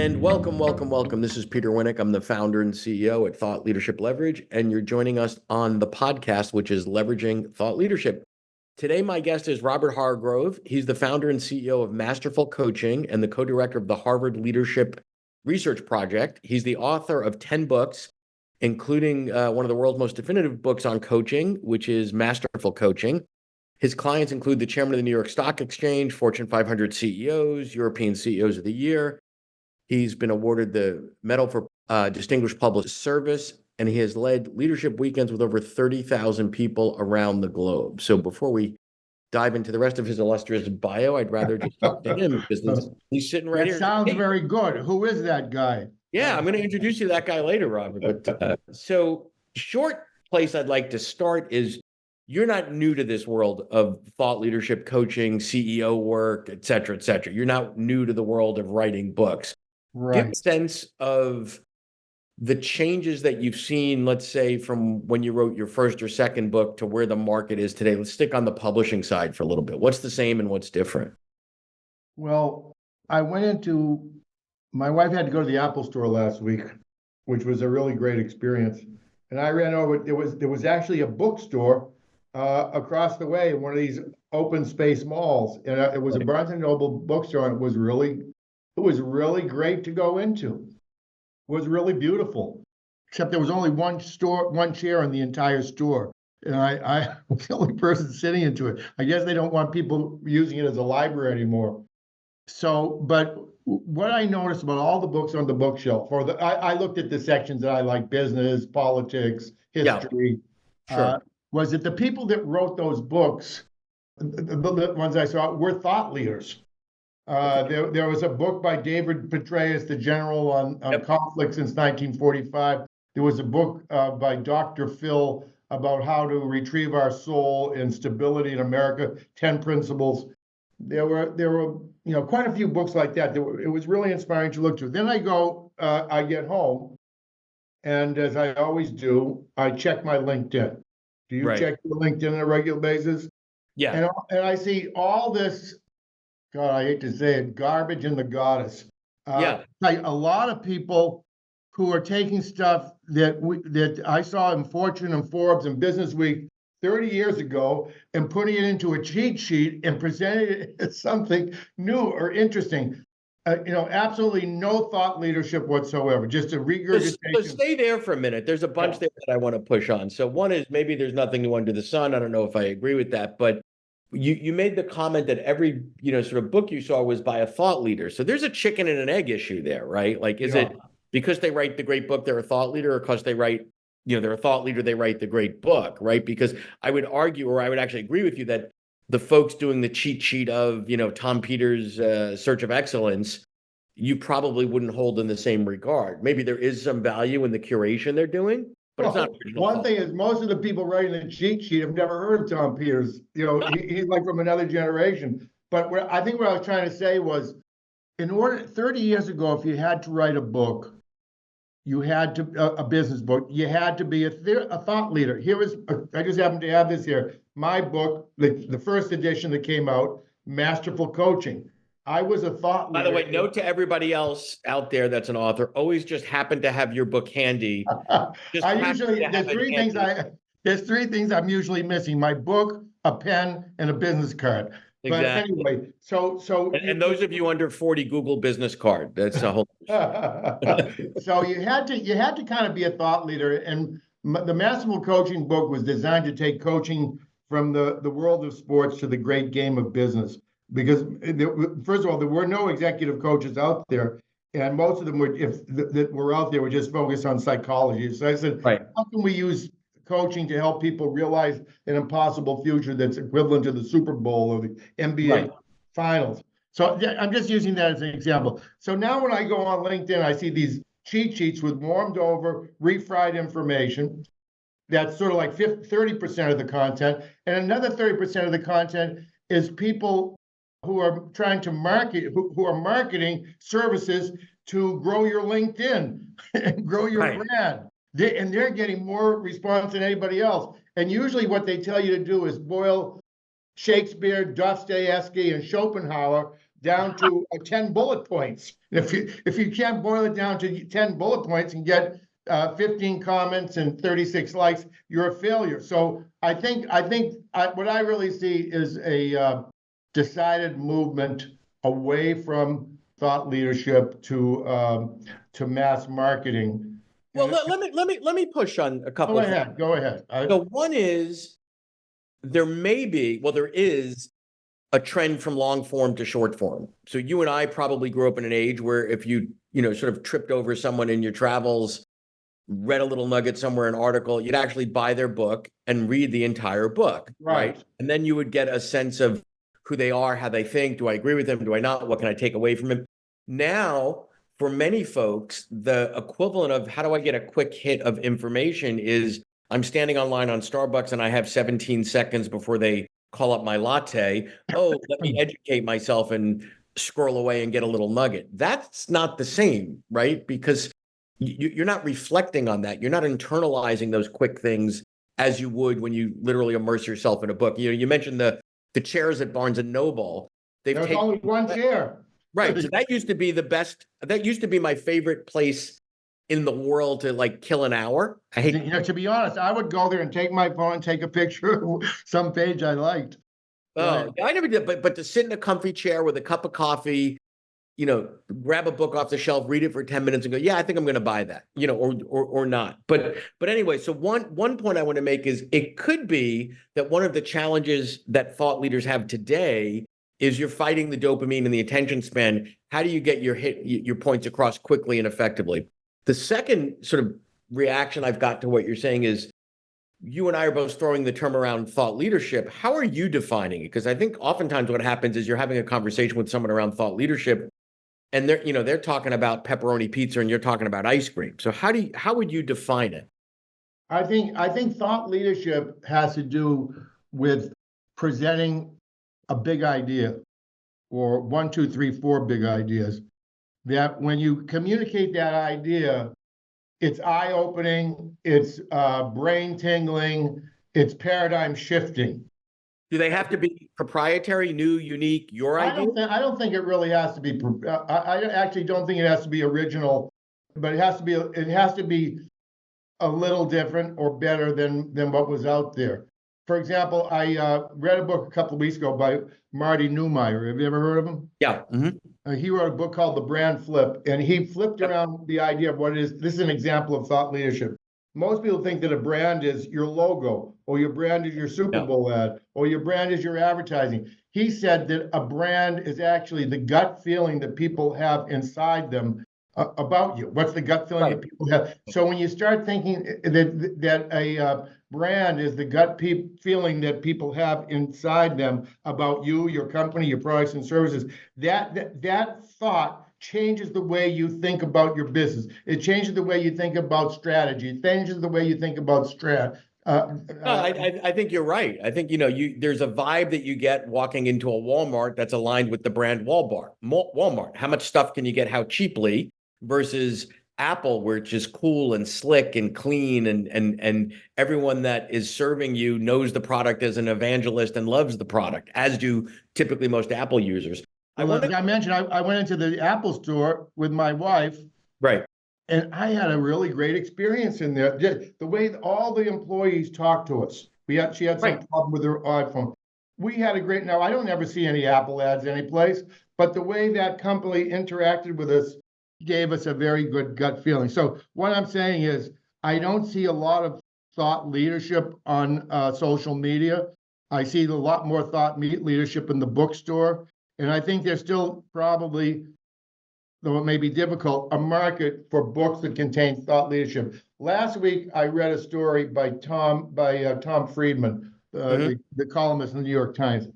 And welcome, welcome, welcome. This is Peter Winnick. I'm the founder and CEO at Thought Leadership Leverage, and you're joining us on the podcast, which is Leveraging Thought Leadership. Today, my guest is Robert Hargrove. He's the founder and CEO of Masterful Coaching and the co-director of the Harvard Leadership Research Project. He's the author of 10 books, including one of the world's most definitive books on coaching, which is Masterful Coaching. His clients include the chairman of the New York Stock Exchange, Fortune 500 CEOs, European CEOs of the Year. He's been awarded the Medal for Distinguished Public Service, and he has led leadership weekends with over 30,000 people around the globe. So before we dive into the rest of his illustrious bio, I'd rather just talk to him because he's sitting right here. That sounds very good. Who is that guy? Yeah, I'm going to introduce you to that guy later, Robert. But so short place I'd like to start is you're not new to this world of thought leadership coaching, CEO work, et cetera, et cetera. You're not new to the world of writing books. Right. Give a sense of the changes that you've seen, let's say, from when you wrote your first or second book to where the market is today. Let's stick on the publishing side for a little bit. What's the same and what's different? Well, my wife had to go to the Apple store last week, which was a really great experience. And I ran over, there was actually a bookstore across the way in one of these open space malls. And it was a Barnes & Noble bookstore, and it was really great to go into. It was really beautiful, except there was only one chair in the entire store. And I was the only person sitting into it. I guess they don't want people using it as a library anymore. So, but what I noticed about all the books on the bookshelf, I looked at the sections that I like: business, politics, history, was that the people that wrote those books, the ones I saw, were thought leaders. There was a book by David Petraeus, the general on conflict since 1945. There was a book by Dr. Phil about how to retrieve our soul and stability in America, 10 principles. There were quite a few books like that. It was really inspiring to look through. Then I get home, and as I always do, I check my LinkedIn. Do you check your LinkedIn on a regular basis? Yeah. And I see all this, God, I hate to say it, garbage in the goddess. Like a lot of people who are taking stuff that I saw in Fortune and Forbes and Business Week 30 years ago and putting it into a cheat sheet and presenting it as something new or interesting. Absolutely no thought leadership whatsoever, just a regurgitation. So stay there for a minute. There's a bunch there that I want to push on. So one is maybe there's nothing new under the sun. I don't know if I agree with that, but you made the comment that every sort of book you saw was by a thought leader. So there's a chicken and an egg issue there, right? Like, is it because they write the great book, they're a thought leader, or because they write, they're a thought leader, they write the great book, right? Because I would argue, or I would actually agree with you, that the folks doing the cheat sheet of, Tom Peters' Search of Excellence, you probably wouldn't hold in the same regard. Maybe there is some value in the curation they're doing, but it's not original one thought. thing is, most of the people writing the cheat sheet have never heard of Tom Peters. He's like from another generation. But I think what I was trying to say was, 30 years ago, if you had to write a book, you had to a business book, you had to be a thought leader. I just happen to have this here. My book, the first edition that came out, Masterful Coaching. I was a thought leader. By the way, note to everybody else out there that's an author, always just happen to have your book handy. There's three things I'm usually missing: my book, a pen, and a business card. Exactly. But anyway, so and those of you under 40, Google business card. That's a whole. So you had to kind of be a thought leader, and the Masterful Coaching book was designed to take coaching from the world of sports to the great game of business. Because first of all, there were no executive coaches out there, and most of them that were out there were just focused on psychology. So I said, how can we use coaching to help people realize an impossible future that's equivalent to the Super Bowl or the NBA Finals? So I'm just using that as an example. So now when I go on LinkedIn, I see these cheat sheets with warmed over, refried information. That's sort of like 30% of the content, and another 30% of the content is people who are trying to market, who are marketing services to grow your LinkedIn and grow your brand. They're getting more response than anybody else. And usually what they tell you to do is boil Shakespeare, Dostoevsky, and Schopenhauer down to 10 bullet points. If you can't boil it down to 10 bullet points and get 15 comments and 36 likes, you're a failure. So I think what I really see is a decided movement away from thought leadership to mass marketing. Well, And let me push on a couple go of things. ahead, go ahead. So one is there is a trend from long form to short form. So you and I probably grew up in an age where if you sort of tripped over someone in your travels, read a little nugget somewhere, an article, you'd actually buy their book and read the entire book, right? And then you would get a sense of who they are, how they think. Do I agree with them? Do I not? What can I take away from them? Now, for many folks, the equivalent of how do I get a quick hit of information is I'm standing online on Starbucks and I have 17 seconds before they call up my latte. Oh, let me educate myself and scroll away and get a little nugget. That's not the same, right? Because you're not reflecting on that. You're not internalizing those quick things as you would when you literally immerse yourself in a book. You mentioned the chairs at Barnes and Noble. There's only one chair. Right. So that used to be the best. That used to be my favorite place in the world to like kill an hour. I hate. To be honest, I would go there and take my phone, take a picture of some page I liked. Oh, I never did. But to sit in a comfy chair with a cup of coffee, grab a book off the shelf, read it for 10 minutes and go, yeah, I think I'm going to buy that, or not. But anyway, so one point I want to make is it could be that one of the challenges that thought leaders have today is you're fighting the dopamine and the attention span. How do you get your points across quickly and effectively? The second sort of reaction I've got to what you're saying is you and I are both throwing the term around thought leadership. How are you defining it? Because I think oftentimes what happens is you're having a conversation with someone around thought leadership and they're talking about pepperoni pizza and you're talking about ice cream. So how would you define it? I think thought leadership has to do with presenting a big idea or 1, 2, 3, 4 big ideas that when you communicate that idea, it's eye-opening, it's brain tingling, it's paradigm shifting. Do they have to be proprietary, new, unique, your idea? I don't think it really has to be. I actually don't think it has to be original, but it has to be a little different or better than what was out there. For example, I read a book a couple of weeks ago by Marty Neumeier. Have you ever heard of him? Yeah. Mm-hmm. He wrote a book called The Brand Flip, and he flipped around the idea of what it is. This is an example of thought leadership. Most people think that a brand is your logo, or your brand is your Super Bowl ad, or your brand is your advertising. He said that a brand is actually the gut feeling that people have inside them about you. What's the gut feeling that people have? So when you start thinking that a brand is the gut feeling that people have inside them about you, your company, your products and services, that thought changes the way you think about your business. It changes the way you think about strategy. It changes the way you think about I think you're right. I think there's a vibe that you get walking into a Walmart that's aligned with the brand Walmart. How much stuff can you get how cheaply versus Apple, where it's just cool and slick and clean and everyone that is serving you knows the product as an evangelist and loves the product, as do typically most Apple users. As I mentioned, I went into the Apple store with my wife. Right. And I had a really great experience in there. The way all the employees talked to us. She had some problem with her iPhone. We had a great, now I don't ever see any Apple ads anyplace, but the way that company interacted with us gave us a very good gut feeling. So what I'm saying is, I don't see a lot of thought leadership on social media. I see a lot more thought leadership in the bookstore. And I think there's still probably, though it may be difficult, a market for books that contain thought leadership. Last week, I read a story by Tom Friedman, the columnist in the New York Times.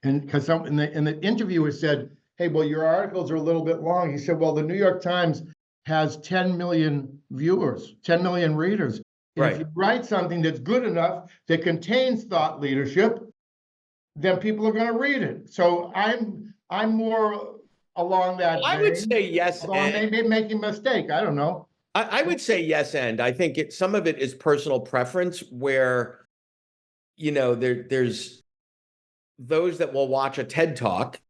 And because in the interviewer said, hey, well, your articles are a little bit long. He said, well, the New York Times has 10 million viewers, 10 million readers. And if you write something that's good enough that contains thought leadership, then people are going to read it. So I'm more along that vein. I would say yes. Although I may be making a mistake. I don't know. I would say yes, and I think some of it is personal preference where, there's those that will watch a TED Talk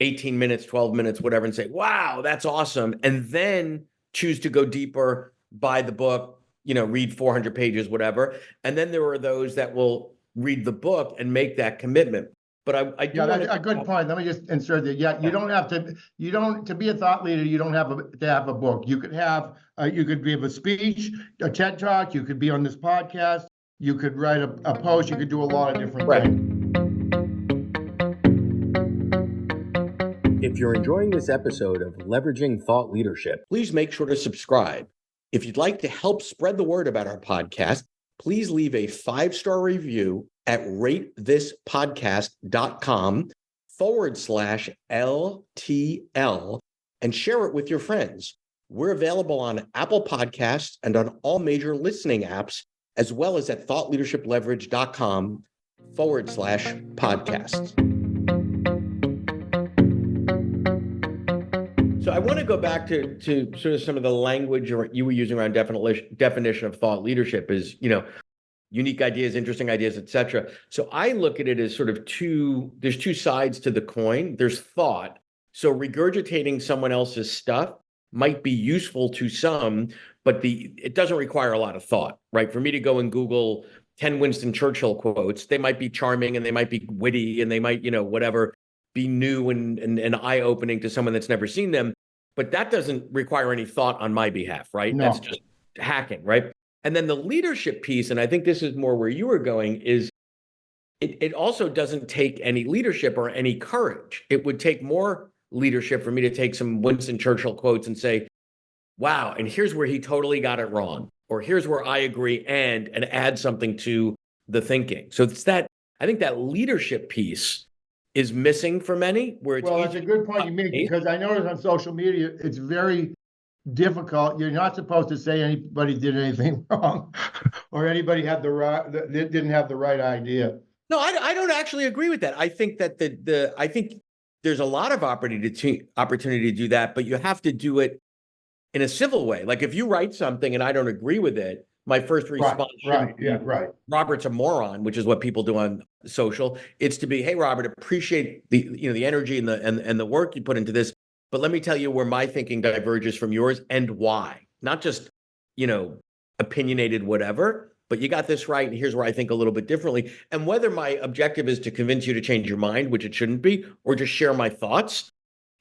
18 minutes, 12 minutes, whatever, and say, wow, that's awesome. And then choose to go deeper, buy the book, read 400 pages, whatever. And then there are those that will read the book and make that commitment. But I do Yeah, want that's a good point. Let me just insert that. Yeah, you don't have to be a thought leader, you don't have to have a book. You could give a speech, a TED Talk, you could be on this podcast, you could write a post, you could do a lot of different things. If you're enjoying this episode of Leveraging Thought Leadership, please make sure to subscribe. If you'd like to help spread the word about our podcast, please leave a 5-star review at ratethispodcast.com/LTL and share it with your friends. We're available on Apple Podcasts and on all major listening apps, as well as at thoughtleadershipleverage.com/podcasts. So I want to go back to sort of some of the language you were using around definition of thought leadership is, unique ideas, interesting ideas, etc. So I look at it as sort of there's two sides to the coin. There's thought. So regurgitating someone else's stuff might be useful to some, but it doesn't require a lot of thought, right? For me to go and Google 10 Winston Churchill quotes, they might be charming and they might be witty and they might, whatever, be new and eye-opening to someone that's never seen them, but that doesn't require any thought on my behalf, right? No. That's just hacking, right? And then the leadership piece, and I think this is more where you were going, is it also doesn't take any leadership or any courage. It would take more leadership for me to take some Winston Churchill quotes and say, wow, and here's where he totally got it wrong, or here's where I agree, and add something to the thinking. So it's I think that leadership piece is missing for many. Well, that's a good point you make, because I notice on social media, it's very difficult. You're not supposed to say anybody did anything wrong or anybody didn't have the right idea. No, I don't actually agree with that. I think that I think there's a lot of opportunity to do that, but you have to do it in a civil way. Like if you write something and I don't agree with it, my first response right. Robert's a moron, which is what people do on social. It's to be, hey, Robert, appreciate the energy and the work you put into this, but let me tell you where my thinking diverges from yours and why. Not just, opinionated whatever, but you got this right, and here's where I think a little bit differently. And whether my objective is to convince you to change your mind, which it shouldn't be, or just share my thoughts,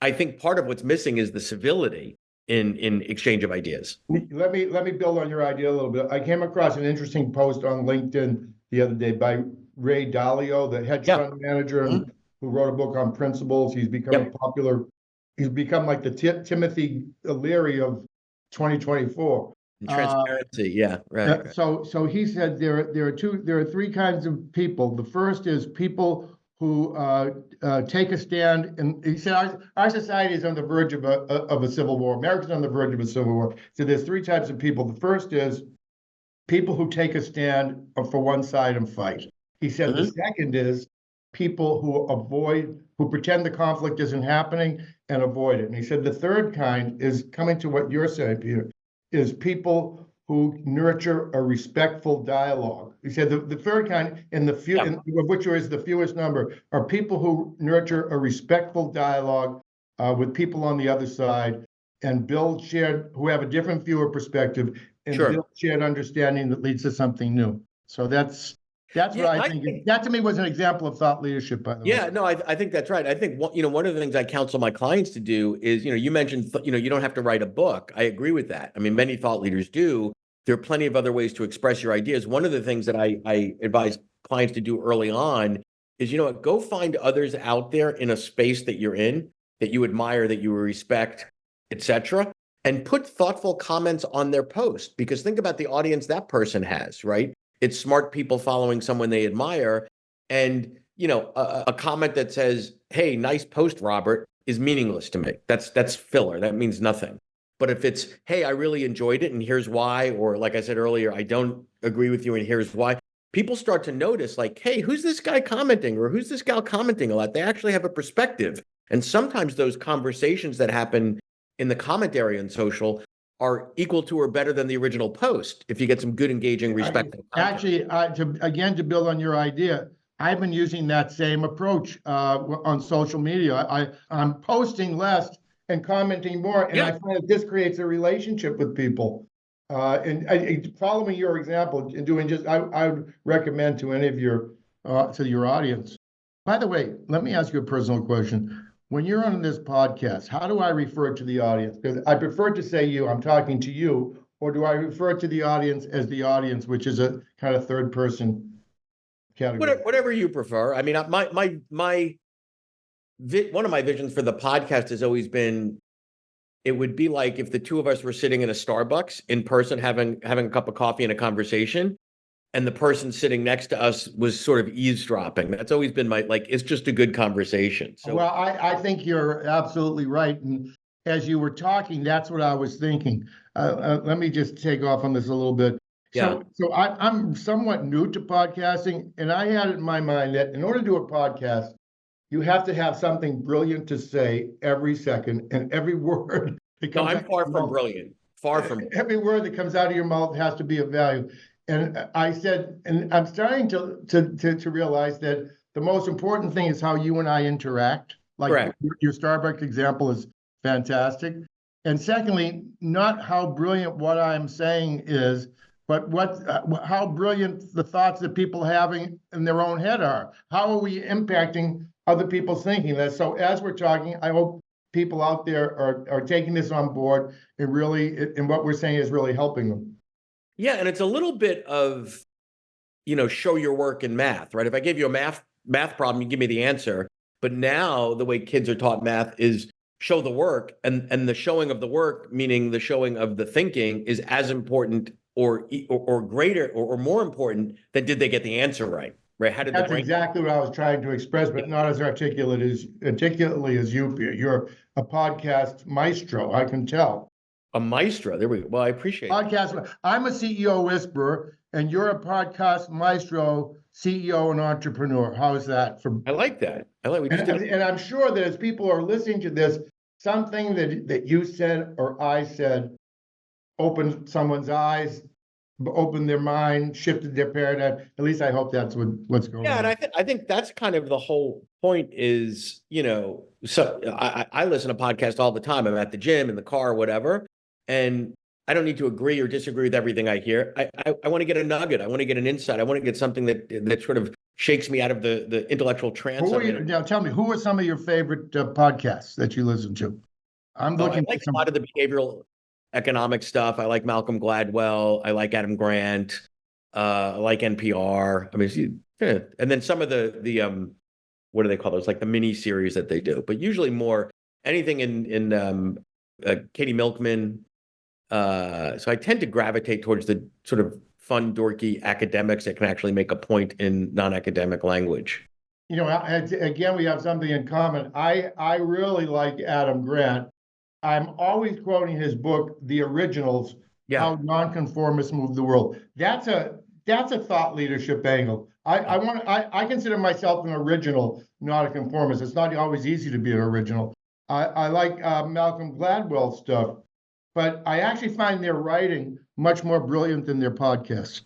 I think part of what's missing is the civility in exchange of ideas. Let me build on your idea a little bit. I came across an interesting post on LinkedIn the other day by Ray Dalio, the hedge fund manager, who wrote a book on principles. He's become he's become like the Timothy Leary of 2024. Transparency, right. So he said there are three kinds of people. The first is people who take a stand, and he said our society is on the verge of a civil war. America's on the verge of a civil war. So there's three types of people. The first is people who take a stand for one side and fight. He said the second is people who pretend the conflict isn't happening and avoid it. And he said the third kind is coming to what you're saying, Peter, is people who nurture a respectful dialogue. He said the third kind, which is the fewest number, are people who nurture a respectful dialogue with people on the other side and who have a different view or perspective, and build shared understanding that leads to something new. So that's what I think. That to me was an example of thought leadership, by the way. Yeah, no, I think that's right. I think one of the things I counsel my clients to do is, you mentioned, you don't have to write a book. I agree with that. I mean, many thought leaders do. There are plenty of other ways to express your ideas. One of the things that I advise clients to do early on is, go find others out there in a space that you're in, that you admire, that you respect, etc., and put thoughtful comments on their post. Because think about the audience that person has, right? It's smart people following someone they admire. And, a comment that says, hey, nice post, Robert, is meaningless to me. That's filler. That means nothing. But if it's, hey, I really enjoyed it and here's why, or like I said earlier, I don't agree with you and here's why, people start to notice like, hey, who's this guy commenting or who's this gal commenting a lot? They actually have a perspective. And sometimes those conversations that happen in the comment area on social are equal to or better than the original post if you get some good, engaging, respectful content. Actually, to build on your idea, I've been using that same approach on social media. I'm posting less and commenting more, and Yeah. I find that this creates a relationship with people. Following your example and doing just, I would recommend to any of your audience. By the way, let me ask you a personal question. When you're on this podcast, how do I refer to the audience? Because I prefer to say you, I'm talking to you, or do I refer to the audience as the audience, which is a kind of third person category? Whatever you prefer. I mean, one of my visions for the podcast has always been, it would be like if the two of us were sitting in a Starbucks in person, having a cup of coffee and a conversation, and the person sitting next to us was sort of eavesdropping. That's always been it's just a good conversation. So, well, I think you're absolutely right. And as you were talking, that's what I was thinking. Let me just take off on this a little bit. yeah. So I'm somewhat new to podcasting, and I had it in my mind that in order to do a podcast, you have to have something brilliant to say every second, and every word that No, comes out I'm of far your from mouth, brilliant. Far from. every word that comes out of your mouth has to be of value. And I said, and I'm starting to realize that the most important thing is how you and I interact. Like Correct. your Starbucks example is fantastic. And secondly, not how brilliant what I'm saying is, but how brilliant the thoughts that people having in their own head are. How are we impacting other people's thinking? So as we're talking, I hope people out there are taking this on board and really, and what we're saying is really helping them. Yeah, and it's a little bit of, show your work in math, right? If I gave you a math problem, you give me the answer. But now the way kids are taught math is show the work, and the showing of the work, meaning the showing of the thinking, is as important or greater or more important than did they get the answer right? Right? How did the That's brain? exactly what I was trying to express, but not as articulately as you, Peter. You're a podcast maestro, I can tell. A maestro. There we go. Well, I appreciate that. Podcast. I'm a CEO whisperer, and you're a podcast maestro, CEO, and entrepreneur. How's that? I like that. We just did. And I'm sure that as people are listening to this, something that you said or I said opened someone's eyes, opened their mind, shifted their paradigm. At least I hope that's what's going Yeah, on. and I think that's kind of the whole point is, so I listen to podcasts all the time. I'm at the gym, in the car, whatever. And I don't need to agree or disagree with everything I hear. I want to get a nugget. I want to get an insight. I want to get something that sort of shakes me out of the intellectual trance. Now tell me, who are some of your favorite podcasts that you listen to? I'm I looking like for some. a lot of the behavioral economic stuff. I like Malcolm Gladwell. I like Adam Grant. I like NPR. I mean, and then some of the what do they call those? Like the mini series that they do, but usually more anything in Katie Milkman. So I tend to gravitate towards the sort of fun, dorky academics that can actually make a point in non-academic language. Again, we have something in common. I really like Adam Grant. I'm always quoting his book, The Originals, Yeah. How Nonconformists Move the World. That's a thought leadership angle. I consider myself an original, not a conformist. It's not always easy to be an original. I like Malcolm Gladwell stuff, but I actually find their writing much more brilliant than their podcasts.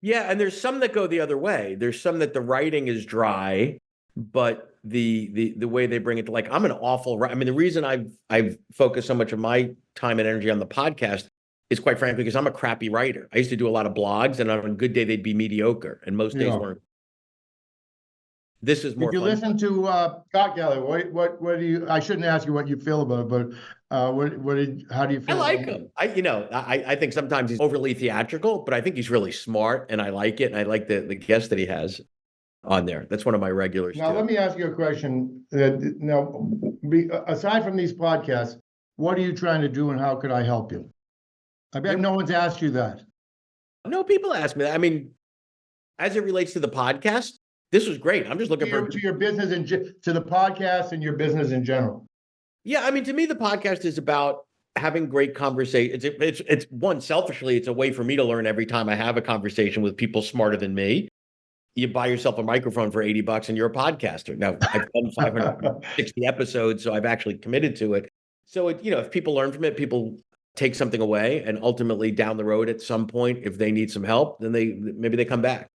Yeah, and there's some that go the other way. There's some that the writing is dry, but the way they bring it to, like, I'm an awful, I mean, the reason I've focused so much of my time and energy on the podcast is quite frankly because I'm a crappy writer. I used to do a lot of blogs, and on a good day they'd be mediocre, and most days weren't. This is more Did you fun. listen to Scott Kelly? What do you? I shouldn't ask you what you feel about it, but how do you feel? I like him. I think sometimes he's overly theatrical, but I think he's really smart, and I like it, and I like the guests that he has on there. That's one of my regulars. Now, let me ask you a question. Aside from these podcasts, what are you trying to do, and how could I help you? I bet no one's asked you that. No, people ask me that. I mean, as it relates to the podcast, this was great. I'm just looking to your business and to the podcast and your business in general. Yeah, I mean, to me, the podcast is about having great conversations. It's one, selfishly, it's a way for me to learn every time I have a conversation with people smarter than me. You buy yourself a microphone for $80 and you're a podcaster. Now, I've done 560 episodes, so I've actually committed to it. So, if people learn from it, people take something away, and ultimately down the road at some point, if they need some help, then maybe they come back.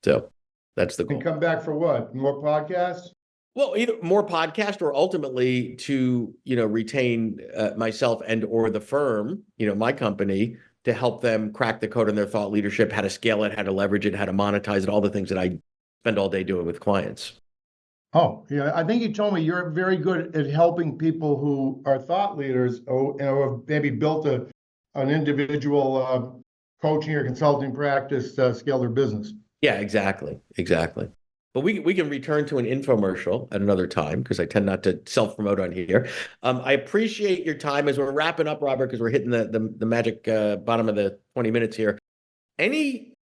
So That's the And goal. come back for what? More podcasts? Well, either more podcast or ultimately to, retain myself and or the firm, my company, to help them crack the code on their thought leadership, how to scale it, how to leverage it, how to monetize it, all the things that I spend all day doing with clients. Oh, yeah. I think you told me you're very good at helping people who are thought leaders or have maybe built an individual coaching or consulting practice scale their business. Yeah, exactly. Exactly. But we can return to an infomercial at another time because I tend not to self-promote on here. I appreciate your time as we're wrapping up, Robert, because we're hitting the magic bottom of the 20 minutes here. Any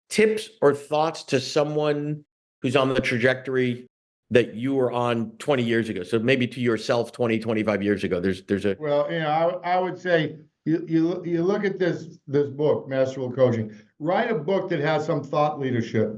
tips or thoughts to someone who's on the trajectory that you were on 20 years ago? So maybe to yourself 20, 25 years ago. There's a Well, I would say you look at this book, Masterful Coaching. Write a book that has some thought leadership.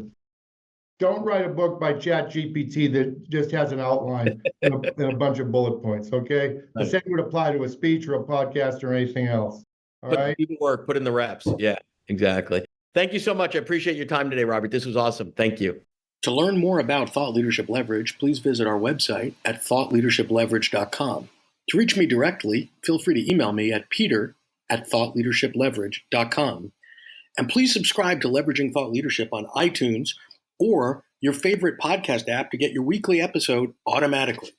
Don't write a book by Chat GPT that just has an outline and a bunch of bullet points. Okay, the same would apply to a speech or a podcast or anything else. All put right. do the work, put in the reps. Yeah, exactly. Thank you so much. I appreciate your time today, Robert. This was awesome. Thank you. To learn more about Thought Leadership Leverage, please visit our website at thoughtleadershipleverage.com. To reach me directly, feel free to email me at peter@thoughtleadershipleverage.com. And please subscribe to Leveraging Thought Leadership on iTunes or your favorite podcast app to get your weekly episode automatically.